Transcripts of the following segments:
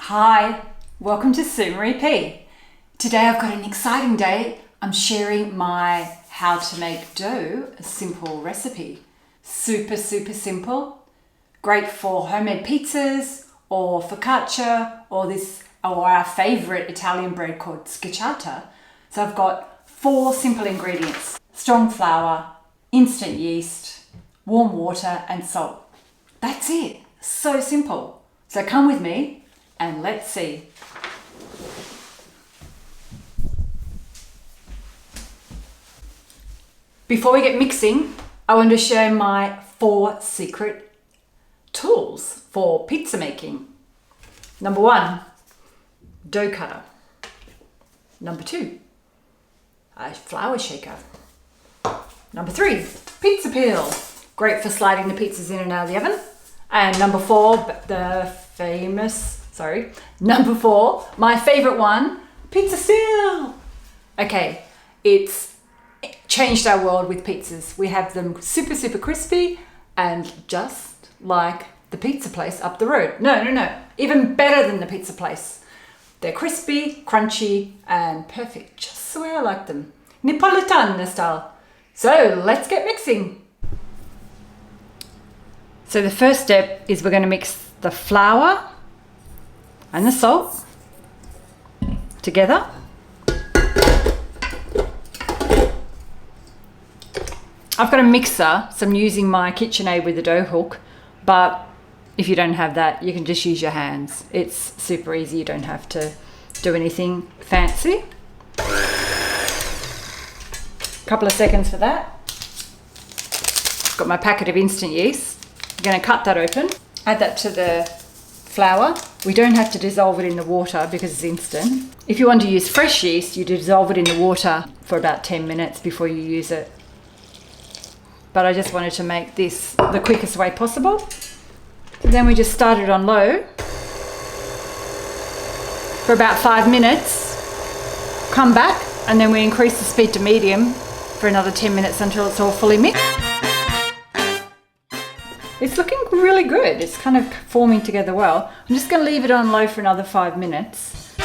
Hi, welcome to Maree P. Today I've got an exciting day. I'm sharing my how to make dough, a simple recipe. Super simple. Great for homemade pizzas or focaccia or our favorite Italian bread called scacciata. So I've got 4 simple ingredients: strong flour, instant yeast, warm water and salt. That's it. So simple. So come with me and let's see. Before we get mixing, I want to show my 4 secret tools for pizza making. Number 1, dough cutter. Number 2, a flour shaker. Number 3, pizza peel. Great for sliding the pizzas in and out of the oven. And number 4, number 4, my favorite one, pizza steel. Okay, it's changed our world with pizzas. We have them super crispy and just like the pizza place up the road. No, even better than the pizza place. They're crispy, crunchy and perfect, just the way I like them. Neapolitan style. So let's get mixing. So the first step is we're going to mix the flour and the salt together. I've got a mixer, so I'm using my KitchenAid with the dough hook, but if you don't have that, you can just use your hands. It's super easy, you don't have to do anything fancy. Couple of seconds for that. Got my packet of instant yeast. I'm going to cut that open, add that to the flour. We don't have to dissolve it in the water because it's instant. If you want to use fresh yeast, you dissolve it in the water for about 10 minutes before you use it. But I just wanted to make this the quickest way possible. So then we just start it on low for about 5 minutes, come back, and then we increase the speed to medium for another 10 minutes until it's all fully mixed. It's looking really good. It's kind of forming together well. I'm just going to leave it on low for another 5 minutes.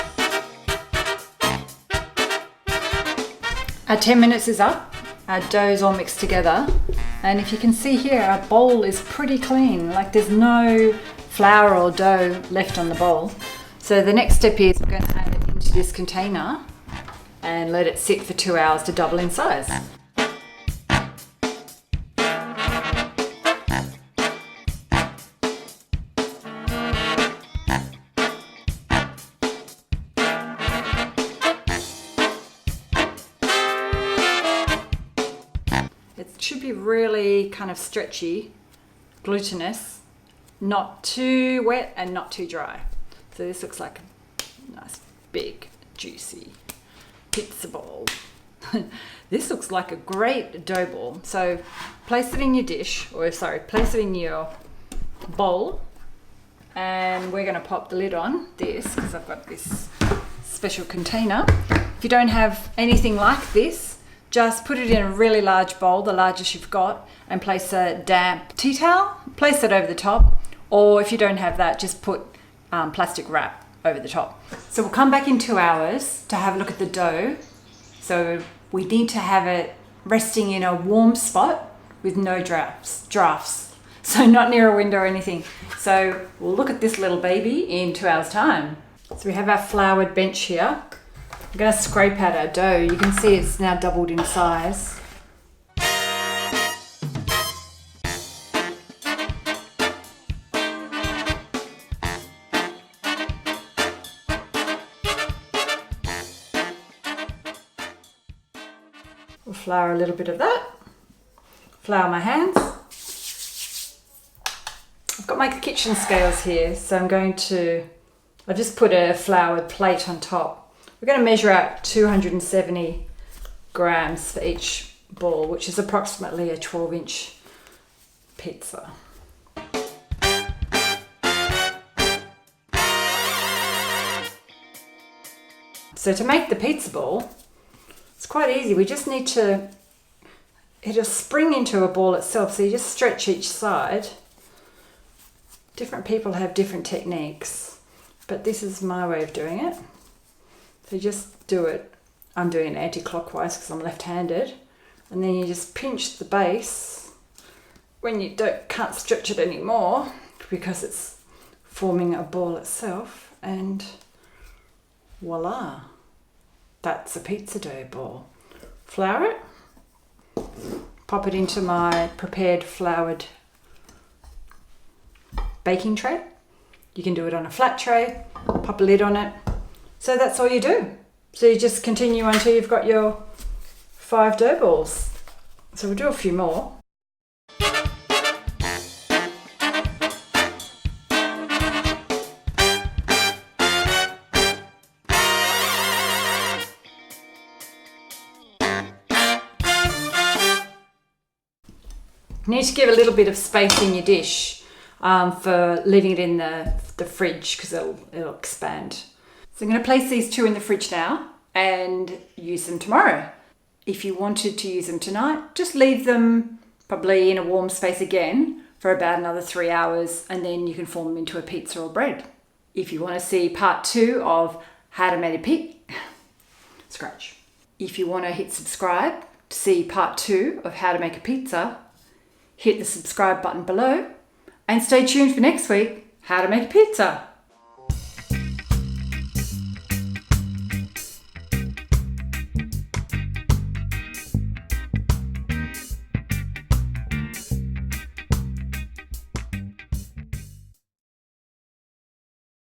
Our 10 minutes is up. Our dough's all mixed together. And if you can see here, our bowl is pretty clean. Like there's no flour or dough left on the bowl. So the next step is we're going to add it into this container and let it sit for 2 hours to double in size. It should be really kind of stretchy, glutinous, not too wet and not too dry. So this looks like a nice big juicy pizza ball. This looks like a great dough ball. So place it in your place it in your bowl, and we're going to pop the lid on this because I've got this special container. If you don't have anything like this, just put it in a really large bowl, the largest you've got, and place a damp tea towel, place it over the top, or if you don't have that, just put plastic wrap over the top. So we'll come back in 2 hours to have a look at the dough. So we need to have it resting in a warm spot with no drafts. So not near a window or anything. So we'll look at this little baby in 2 hours time. So we have our floured bench here. I'm going to scrape out our dough. You can see it's now doubled in size. We'll flour a little bit of that. Flour my hands. I've got my kitchen scales here, so I'll just put a floured plate on top. We're going to measure out 270 grams for each ball, which is approximately a 12-inch pizza. So to make the pizza ball, it's quite easy. We just need it'll spring into a ball itself, so you just stretch each side. Different people have different techniques. but this is my way of doing it. So you just do it. I'm doing it anti-clockwise because I'm left-handed. And then you just pinch the base when you can't stretch it anymore because it's forming a ball itself, and voila, that's a pizza dough ball. Flour it, pop it into my prepared floured baking tray. You can do it on a flat tray, pop a lid on it. So that's all you do. So you just continue until you've got your 5 dough balls. So we'll do a few more. You need to give a little bit of space in your dish for leaving it in the fridge because it'll expand. So I'm going to place these 2 in the fridge now and use them tomorrow. If you wanted to use them tonight, just leave them probably in a warm space again for about another 3 hours, and then you can form them into a pizza or bread. If you want to see part 2 of how to make a scratch. If you want to hit subscribe to see part 2 of how to make a pizza, hit the subscribe button below and stay tuned for next week, how to make a pizza.